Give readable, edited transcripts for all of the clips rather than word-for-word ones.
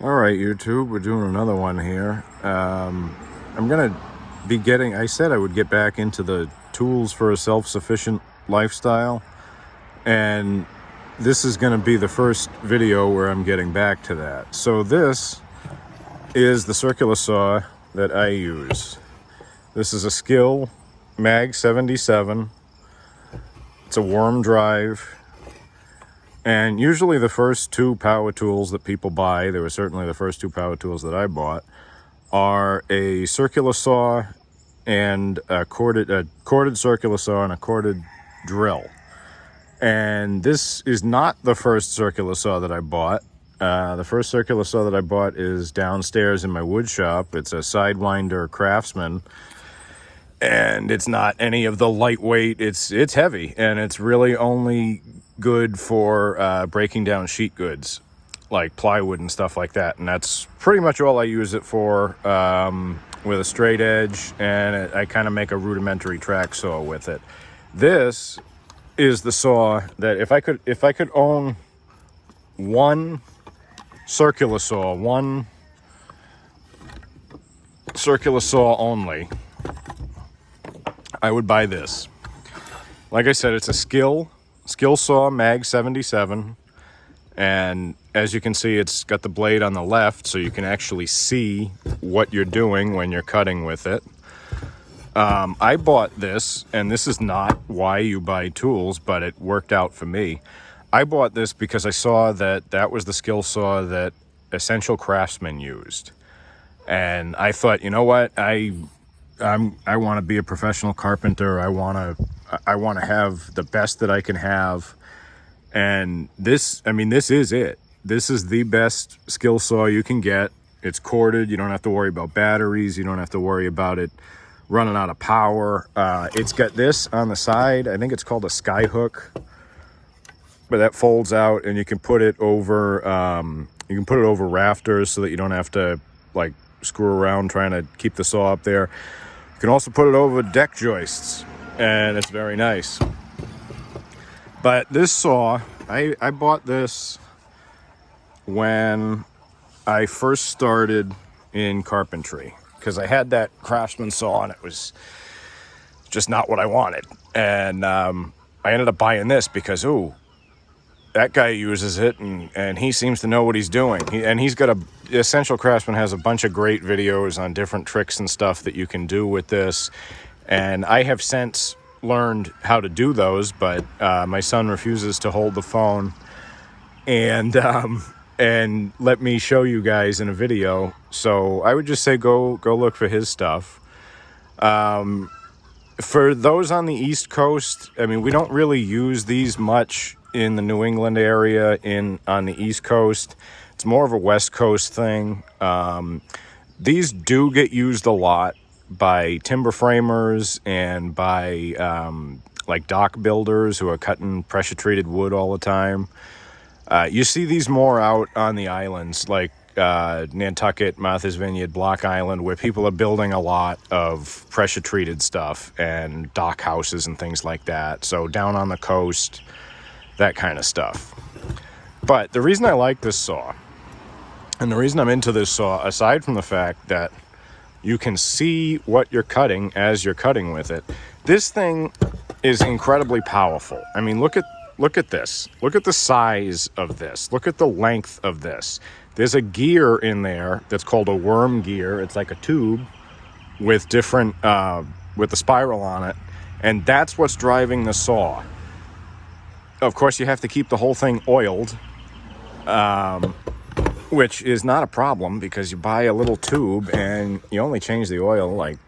All right, YouTube, we're doing another one here. I'm going to be getting, I said I would get back into the tools for a self-sufficient lifestyle. And this is going to be the first video where I'm getting back to that. So this is the circular saw that I use. This is a Skil Mag 77. It's a worm drive. And usually the first two power tools that people buy, they were certainly the first two power tools that I bought, are a circular saw and a corded circular saw and a corded drill. And this is not the first circular saw that I bought. The first circular saw that I bought is downstairs in my wood shop. It's a Sidewinder Craftsman. And it's not any of the lightweight, it's heavy, and it's really only good for breaking down sheet goods, like plywood and stuff like that. And that's pretty much all I use it for, with a straight edge, and I kind of make a rudimentary track saw with it. This is the saw that if I could own one circular saw only, I would buy this. Like I said, it's a Skil saw Mag 77, and as you can see, it's got the blade on the left, so you can actually see what you're doing when you're cutting with it. I bought this, and this is not why you buy tools, but it worked out for me. I bought this because I saw that was the Skil saw that Essential Craftsman used, and I thought, you know what, I want to be a professional carpenter. I want to have the best that I can have. And this is it. This is the best Skil saw you can get. It's corded. You don't have to worry about batteries. You don't have to worry about it running out of power. It's got this on the side. I think it's called a sky hook, but that folds out, and you can put it over, rafters so that you don't have to like screw around trying to keep the saw up there. You can also put it over deck joists, and it's very nice. But this saw, I bought this when I first started in carpentry, because I had that Craftsman saw and it was just not what I wanted. And I ended up buying this because, that guy uses it, and he seems to know what he's doing. He's got Essential Craftsman has a bunch of great videos on different tricks and stuff that you can do with this. And I have since learned how to do those, but my son refuses to hold the phone and let me show you guys in a video. So I would just say go look for his stuff. For those on the East Coast, we don't really use these much in the New England area. On the East Coast, it's more of a West Coast thing. These do get used a lot by timber framers and by like dock builders who are cutting pressure treated wood all the time. You see these more out on the islands like Nantucket, Martha's Vineyard, Block Island, where people are building a lot of pressure treated stuff and dock houses and things like that. So down on the coast, that kind of stuff. But the reason I like this saw, and the reason I'm into this saw, aside from the fact that you can see what you're cutting as you're cutting with it, this thing is incredibly powerful. Look at this. Look at the size of this. Look at the length of this. There's a gear in there that's called a worm gear. It's like a tube with different with a spiral on it, and that's what's driving the saw. Of course, you have to keep the whole thing oiled, which is not a problem because you buy a little tube and you only change the oil like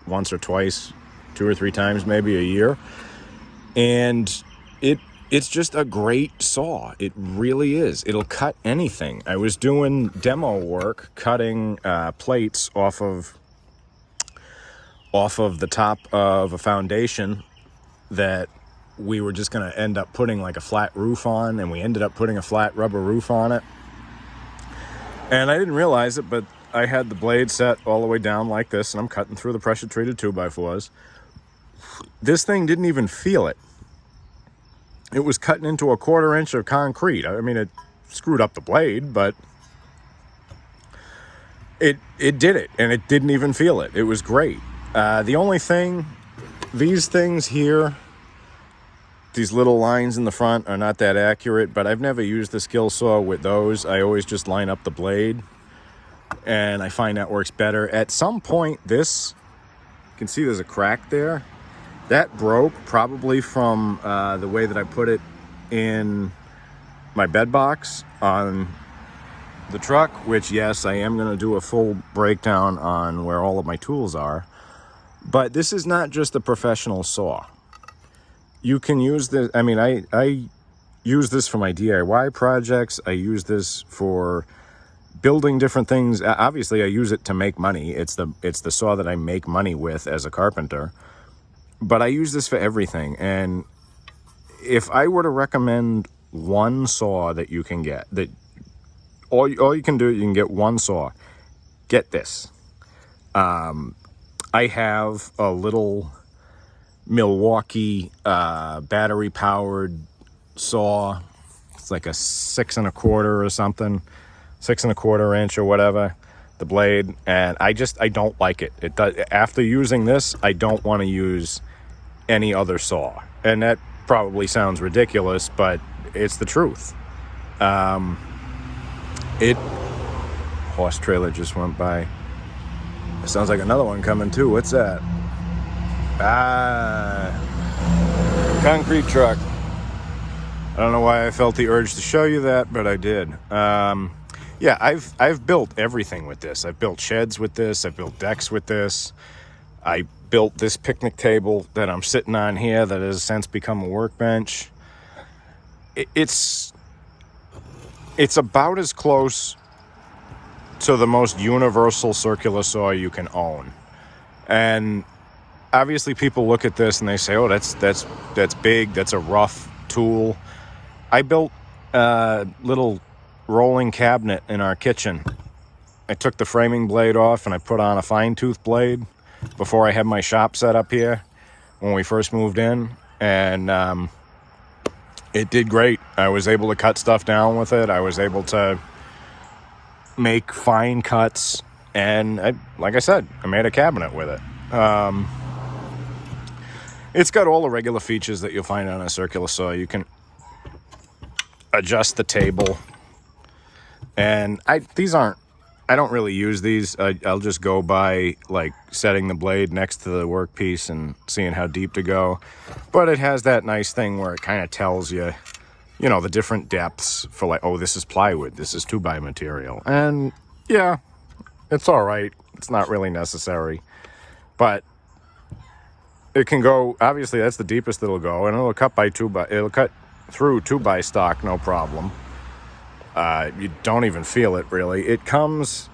once or twice, 2 or 3 times maybe a year. And it's just a great saw. It really is. It'll cut anything. I was doing demo work cutting plates off of the top of a foundation that we were just going to end up putting like a flat roof on, and we ended up putting a flat rubber roof on it. And I didn't realize it, but I had the blade set all the way down like this, and I'm cutting through the pressure treated 2x4s. This thing didn't even feel it. It was cutting into a 1/4 inch of concrete. It screwed up the blade, but it did it, and it didn't even feel it. It was great. The only thing, these things here, these little lines in the front are not that accurate, but I've never used the skill saw with those. I always just line up the blade, and I find that works better. At some point, this, you can see there's a crack there. That broke probably from the way that I put it in my bed box on the truck, which, yes, I am going to do a full breakdown on where all of my tools are. But this is not just a professional saw. You can use this. I mean, I use this for my DIY projects. I use this for building different things. Obviously, I use it to make money. It's the saw that I make money with as a carpenter. But I use this for everything. And if I were to recommend one saw that you can get, that all you can do, you can get one saw. Get this. I have a little Milwaukee battery-powered saw. It's like a 6 1/4 or something, 6 1/4 inch or whatever, the blade. And I don't like it. It does. After using this, I don't want to use any other saw. And that probably sounds ridiculous, but it's the truth. Horse trailer just went by. It sounds like another one coming too. What's that? Concrete truck. I don't know why I felt the urge to show you that, but I did. Yeah, I've built everything with this. I've built sheds with this. I've built decks with this. I built this picnic table that I'm sitting on here that has since become a workbench. It's about as close to the most universal circular saw you can own. And obviously people look at this and they say, oh, that's big, that's a rough tool. I built a little rolling cabinet in our kitchen. I took the framing blade off and I put on a fine tooth blade before I had my shop set up here when we first moved in. And it did great. I was able to cut stuff down with it. I was able to make fine cuts, and like I said, I made a cabinet with it. It's got all the regular features that you'll find on a circular saw. You can adjust the table, and I don't really use these. I'll just go by like setting the blade next to the workpiece and seeing how deep to go. But it has that nice thing where it kind of tells you, the different depths for like, oh, this is plywood, this is 2x material. And yeah, it's all right. It's not really necessary. But it can go, obviously that's the deepest it'll go, and it'll cut through 2x stock, no problem. You don't even feel it really. It comes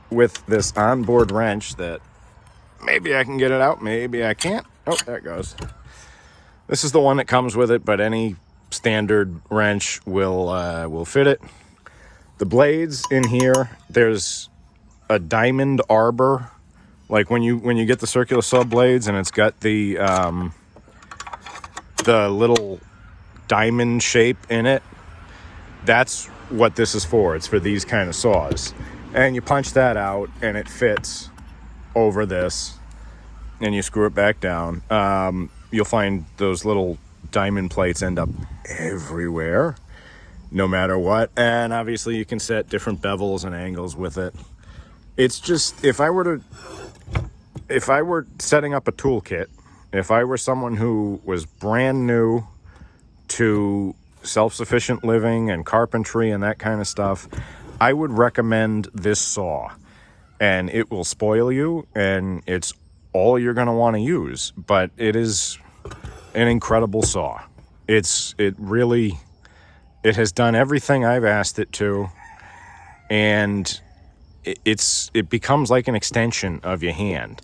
with this onboard wrench that maybe I can get it out, maybe I can't. Oh, there it goes. This is the one that comes with it, but any standard wrench will fit it. The blades in here, there's a diamond arbor, like when you get the circular saw blades, and it's got the little diamond shape in it. That's what this is for. It's for these kind of saws. And you punch that out and it fits over this, and you screw it back down. You'll find those little diamond plates end up everywhere, no matter what. And obviously you can set different bevels and angles with it. It's just, if I were setting up a toolkit, if I were someone who was brand new to self-sufficient living and carpentry and that kind of stuff, I would recommend this saw. And it will spoil you, and it's all you're going to want to use. But it is an incredible saw. It has done everything I've asked it to, and it becomes like an extension of your hand,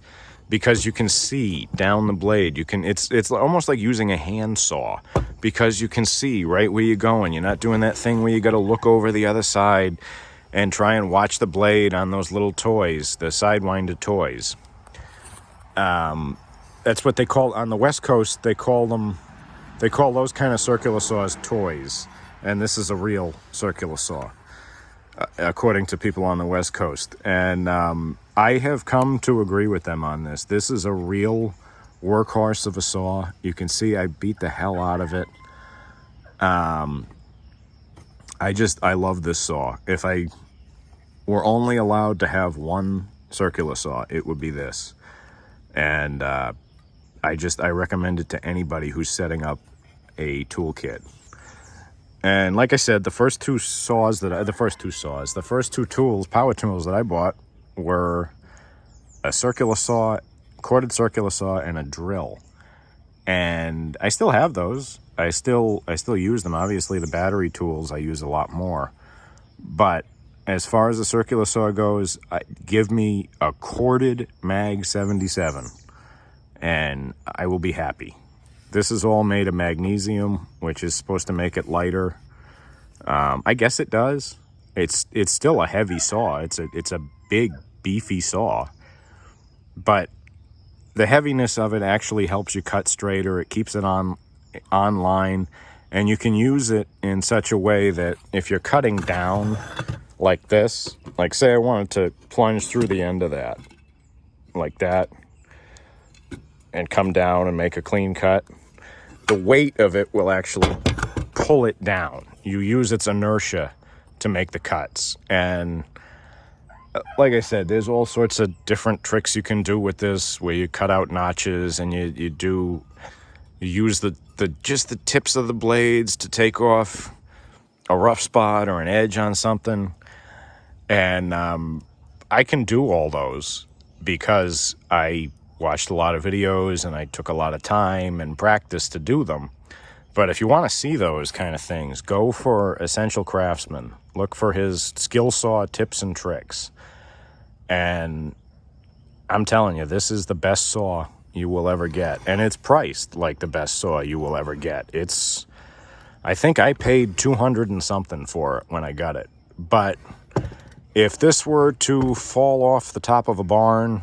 because you can see down the blade. It's almost like using a hand saw, because you can see right where you're going. You're not doing that thing where you got to look over the other side and try and watch the blade on those little toys, the Sidewinder toys. That's what they call, on the West Coast, they call those kind of circular saws toys. And this is a real circular saw. according to people on the West Coast. And I have come to agree with them on this. This is a real workhorse of a saw. You can see I beat the hell out of it. I love this saw. If I were only allowed to have one circular saw, it would be this. And I recommend it to anybody who's setting up a toolkit. And like I said, the first two tools, power tools that I bought were a circular saw, corded circular saw, and a drill. And I still have those. I still use them. Obviously, the battery tools I use a lot more. But as far as the circular saw goes, give me a corded Mag 77, and I will be happy. This is all made of magnesium, which is supposed to make it lighter. I guess it does. It's still a heavy saw. It's a big, beefy saw. But the heaviness of it actually helps you cut straighter. It keeps it on line. And you can use it in such a way that if you're cutting down like this, like say I wanted to plunge through the end of that, like that, and come down and make a clean cut, the weight of it will actually pull it down. You use its inertia to make the cuts. And like I said, there's all sorts of different tricks you can do with this, where you cut out notches and you use the tips of the blades to take off a rough spot or an edge on something. And I can do all those because I watched a lot of videos and I took a lot of time and practice to do them. But if you want to see those kind of things, go for Essential Craftsman. Look for his skill saw tips and tricks. And I'm telling you, this is the best saw you will ever get. And it's priced like the best saw you will ever get. I think I paid 200 and something for it when I got it. But if this were to fall off the top of a barn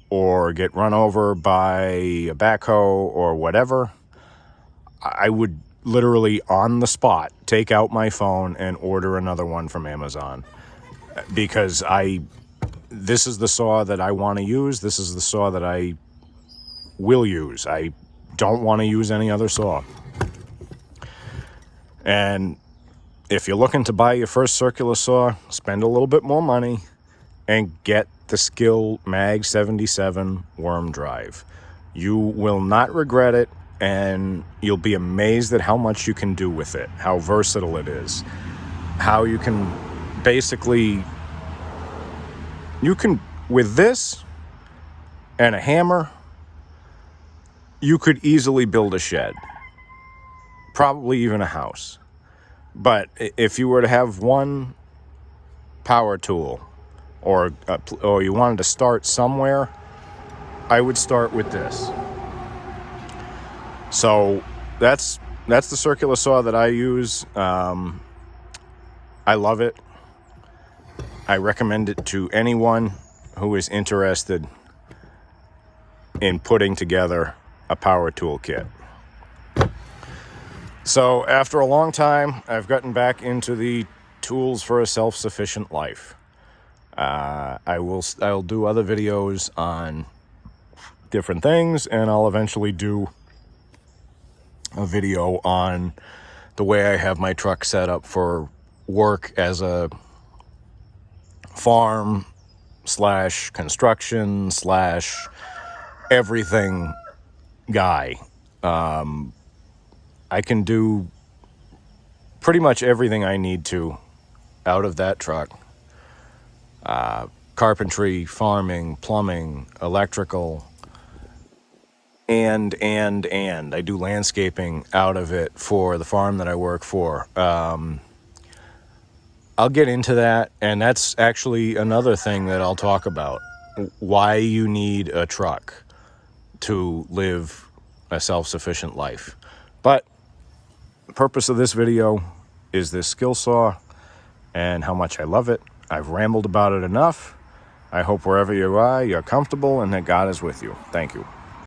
or get run over by a backhoe or whatever, I would literally on the spot take out my phone and order another one from Amazon, because this is the saw that I want to use. This is the saw that I will use. I don't want to use any other saw. And if you're looking to buy your first circular saw, spend a little bit more money and get the Skil Mag 77 worm drive. You will not regret it, and you'll be amazed at how much you can do with it, how versatile it is, how you can basically, with this and a hammer, you could easily build a shed, probably even a house. But if you were to have one power tool, or you wanted to start somewhere, I would start with this. So that's the circular saw that I use. I love it. I recommend it to anyone who is interested in putting together a power tool kit. So after a long time, I've gotten back into the tools for a self-sufficient life. I'll do other videos on different things, and I'll eventually do a video on the way I have my truck set up for work as a farm / construction / everything guy. I can do pretty much everything I need to out of that truck. Carpentry, farming, plumbing, electrical, and I do landscaping out of it for the farm that I work for. I'll get into that, and that's actually another thing that I'll talk about. Why you need a truck to live a self-sufficient life. But the purpose of this video is this skill saw and how much I love it. I've rambled about it enough. I hope wherever you are, you're comfortable and that God is with you. Thank you.